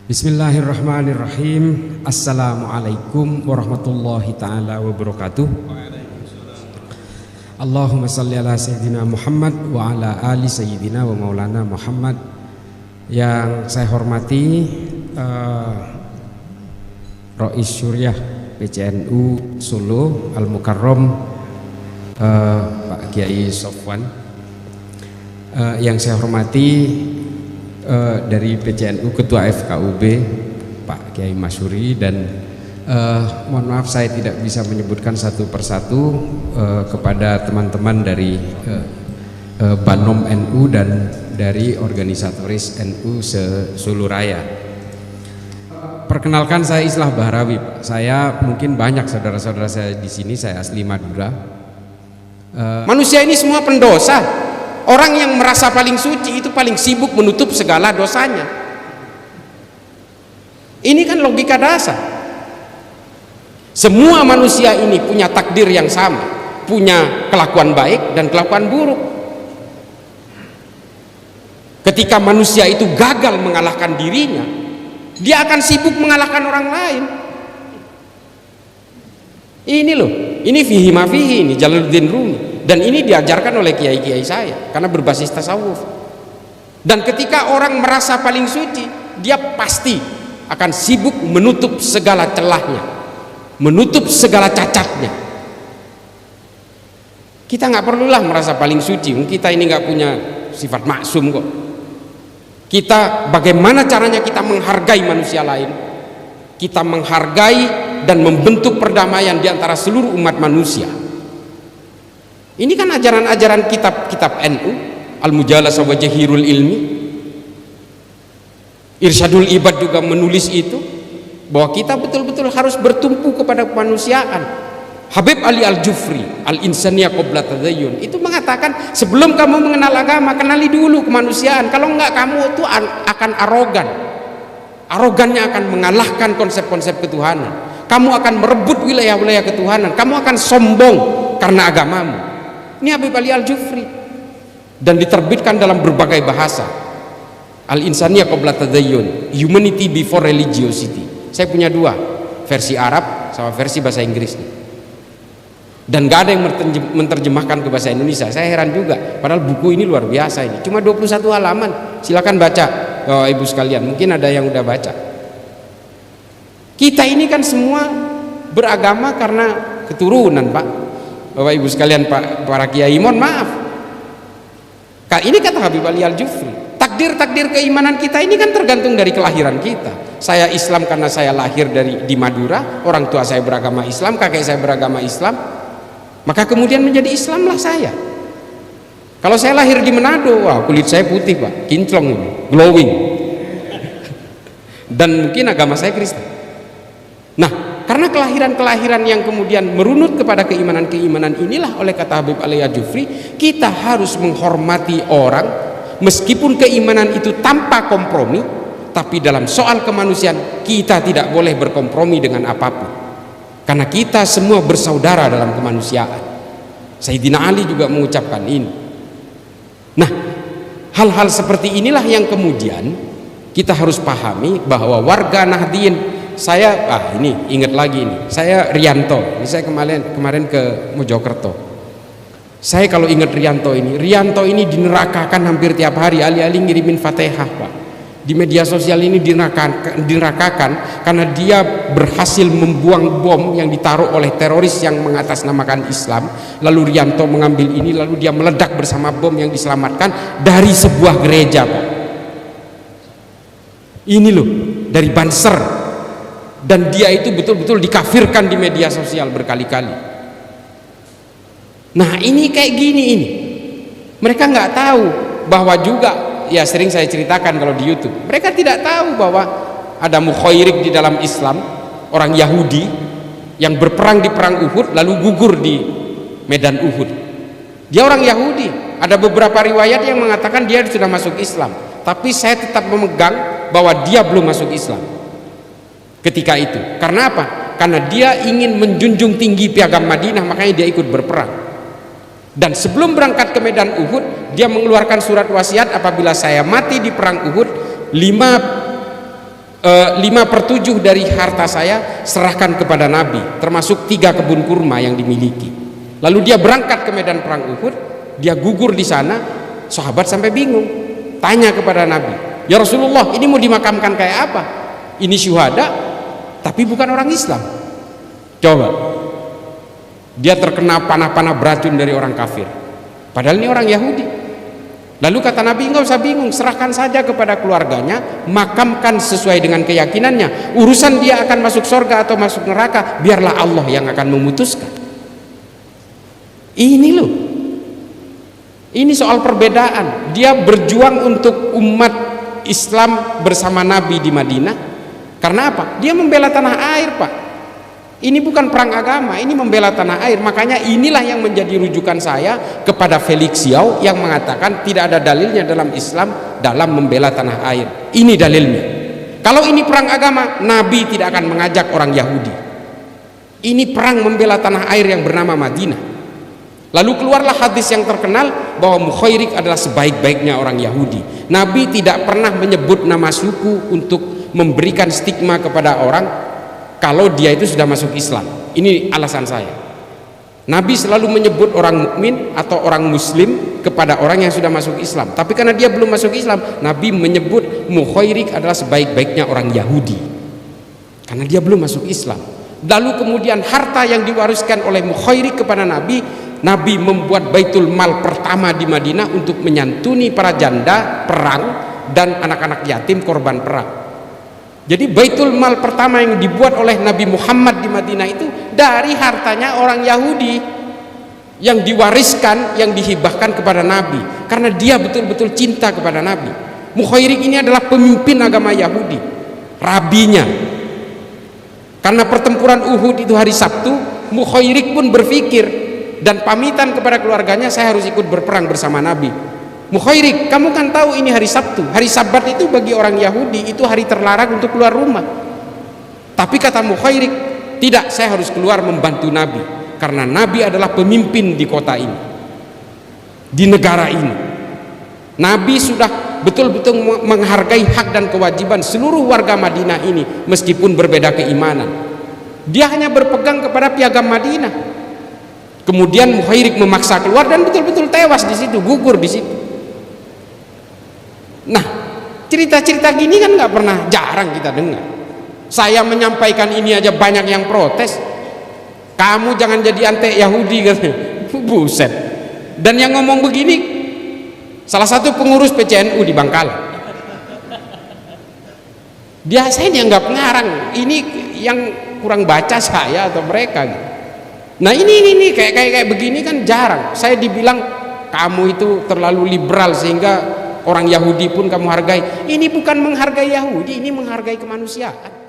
Bismillahirrahmanirrahim. Assalamualaikum warahmatullahi ta'ala wabarakatuh. Allahumma salli ala Sayyidina Muhammad wa ala ali Sayyidina wa maulana Muhammad. Yang saya hormati Rois Syuriah PCNU Solo Al-Mukarram, Pak Kiai Sofwan. Yang saya hormati dari PCNU Ketua FKUB Pak Kiai Masyuri, dan mohon maaf saya tidak bisa menyebutkan satu persatu kepada teman-teman dari Banom NU dan dari organisatoris NU seluruh raya. Perkenalkan, saya Islah Bahrawi, Pak. Saya mungkin banyak saudara-saudara saya di sini, saya asli Madura. Manusia ini semua pendosa. Orang yang merasa paling suci itu paling sibuk menutup segala dosanya. Ini kan logika dasar. Semua manusia ini punya takdir yang sama, punya kelakuan baik dan kelakuan buruk. Ketika manusia itu gagal mengalahkan dirinya, dia akan sibuk mengalahkan orang lain. Ini loh, ini fihi ma fihi, ini Jalaluddin Rumi. Dan ini diajarkan oleh kiai-kiai saya karena berbasis tasawuf. Dan ketika orang merasa paling suci, dia pasti akan sibuk menutup segala celahnya, menutup segala cacatnya. Kita nggak perlulah merasa paling suci, kita ini nggak punya sifat maksum kok. Kita, bagaimana caranya kita menghargai manusia lain, kita menghargai dan membentuk perdamaian di antara seluruh umat manusia. Ini kan ajaran-ajaran kitab-kitab NU, Al-Mujalasah wa Jahirul Ilmi. Irsyadul Ibad juga menulis itu, bahwa kita betul-betul harus bertumpu kepada kemanusiaan. Habib Ali Al-Jufri, Al-Insaniyah Qabla Tadayyun, itu mengatakan, sebelum kamu mengenal agama, kenali dulu kemanusiaan. Kalau enggak, kamu itu akan arogan. Arogannya akan mengalahkan konsep-konsep ketuhanan. Kamu akan merebut wilayah-wilayah ketuhanan. Kamu akan sombong karena agamamu. Ini Habib Ali Al-Jufri, dan diterbitkan dalam berbagai bahasa. Al-Insaniyah Qabla Tadayyun, Humanity Before Religiosity. Saya punya dua, versi Arab sama versi bahasa Inggris. Dan gak ada yang menerjemahkan ke bahasa Indonesia. Saya heran juga, padahal buku ini luar biasa ini. Cuma 21 halaman. Silakan baca, Bapak Ibu sekalian. Mungkin ada yang udah baca. Kita ini kan semua beragama karena keturunan, Pak. Bapak Ibu sekalian, para kiai, mohon maaf. Ini kata Habib Ali Al-Jufri, takdir keimanan kita ini kan tergantung dari kelahiran kita. Saya Islam karena saya lahir di Madura, orang tua saya beragama Islam, kakek saya beragama Islam, maka kemudian menjadi Islamlah saya. Kalau saya lahir di Manado, wah, kulit saya putih, Pak, kinclong ini, glowing. Dan mungkin agama saya Kristen. Nah, karena kelahiran-kelahiran yang kemudian merunut kepada keimanan-keimanan inilah, oleh kata Habib Ali Al-Jufri, kita harus menghormati orang meskipun keimanan itu tanpa kompromi, tapi dalam soal kemanusiaan kita tidak boleh berkompromi dengan apapun, karena kita semua bersaudara dalam kemanusiaan. Sayyidina Ali juga mengucapkan ini. Nah, hal-hal seperti inilah yang kemudian kita harus pahami bahwa warga Nahdien. Saya ini ingat lagi ini, saya Rianto, ini saya kemarin ke Mojokerto. Saya kalau ingat Rianto ini dinerakakan hampir tiap hari. Ali-ali ngirimin Fatihah, Pak. Di media sosial ini dinerakakan karena dia berhasil membuang bom yang ditaruh oleh teroris yang mengatasnamakan Islam. Lalu Rianto mengambil ini, lalu dia meledak bersama bom yang diselamatkan dari sebuah gereja, Pak. Ini loh, dari Banser. Dan dia itu betul-betul dikafirkan di media sosial berkali-kali. Nah, ini kayak gini ini. Mereka nggak tahu bahwa juga, ya sering saya ceritakan kalau di YouTube, mereka tidak tahu bahwa ada mukhairik di dalam Islam, orang Yahudi yang berperang di perang Uhud lalu gugur di medan Uhud. Dia orang Yahudi. Ada beberapa riwayat yang mengatakan dia sudah masuk Islam, tapi saya tetap memegang bahwa dia belum masuk Islam ketika itu. Karena apa? Karena dia ingin menjunjung tinggi piagam Madinah, makanya dia ikut berperang. Dan sebelum berangkat ke medan Uhud, dia mengeluarkan surat wasiat, apabila saya mati di perang Uhud, 5 5/7 dari harta saya serahkan kepada Nabi, termasuk 3 kebun kurma yang dimiliki. Lalu dia berangkat ke medan perang Uhud, dia gugur di sana. Sahabat sampai bingung, tanya kepada Nabi, ya Rasulullah, ini mau dimakamkan kayak apa? Ini syuhada tapi bukan orang Islam. Coba, dia terkena panah-panah beracun dari orang kafir, padahal ini orang Yahudi. Lalu kata Nabi, enggak usah bingung, serahkan saja kepada keluarganya, makamkan sesuai dengan keyakinannya. Urusan dia akan masuk surga atau masuk neraka, biarlah Allah yang akan memutuskan. Ini loh, ini soal perbedaan. Dia berjuang untuk umat Islam bersama Nabi di Madinah. Karena apa? Dia membela tanah air, Pak. Ini bukan perang agama, ini membela tanah air. Makanya inilah yang menjadi rujukan saya kepada Felix Xiao yang mengatakan tidak ada dalilnya dalam Islam dalam membela tanah air. Ini dalilnya. Kalau ini perang agama, Nabi tidak akan mengajak orang Yahudi. Ini perang membela tanah air yang bernama Madinah. Lalu keluarlah hadis yang terkenal bahwa Mukhairik adalah sebaik-baiknya orang Yahudi. Nabi tidak pernah menyebut nama suku untuk memberikan stigma kepada orang kalau dia itu sudah masuk Islam. Ini alasan saya. Nabi selalu menyebut orang mukmin atau orang muslim kepada orang yang sudah masuk Islam. Tapi karena dia belum masuk Islam, Nabi menyebut Mukhairik adalah sebaik-baiknya orang Yahudi, karena dia belum masuk Islam. Lalu kemudian harta yang diwariskan oleh Mukhairik kepada Nabi, Nabi membuat baitul mal pertama di Madinah untuk menyantuni para janda perang dan anak-anak yatim korban perang. Jadi baitul mal pertama yang dibuat oleh Nabi Muhammad di Madinah itu dari hartanya orang Yahudi yang diwariskan, yang dihibahkan kepada Nabi, karena dia betul-betul cinta kepada Nabi. Mukhairik ini adalah pemimpin agama Yahudi, rabinya. Karena pertempuran Uhud itu hari Sabtu, Mukhairik pun berpikir dan pamitan kepada keluarganya, saya harus ikut berperang bersama Nabi. Mukhairik, kamu kan tahu ini hari Sabtu, hari Sabat itu bagi orang Yahudi itu hari terlarang untuk keluar rumah. Tapi kata Mukhairik, tidak, saya harus keluar membantu Nabi, karena Nabi adalah pemimpin di kota ini, di negara ini. Nabi sudah betul-betul menghargai hak dan kewajiban seluruh warga Madinah ini meskipun berbeda keimanan. Dia hanya berpegang kepada piagam Madinah. Kemudian Mukhairik memaksa keluar dan betul-betul tewas di situ, gugur di situ. Nah, cerita-cerita gini kan nggak pernah, jarang kita dengar. Saya menyampaikan ini aja banyak yang protes. Kamu jangan jadi antek Yahudi katanya. Buset. Dan yang ngomong begini salah satu pengurus PCNU di Bangkalan. Dia saya dianggap ngarang. Ini yang kurang baca saya atau mereka gitu. Nah ini kayak begini kan jarang. Saya dibilang kamu itu terlalu liberal sehingga orang Yahudi pun kamu hargai. Ini bukan menghargai Yahudi, ini menghargai kemanusiaan.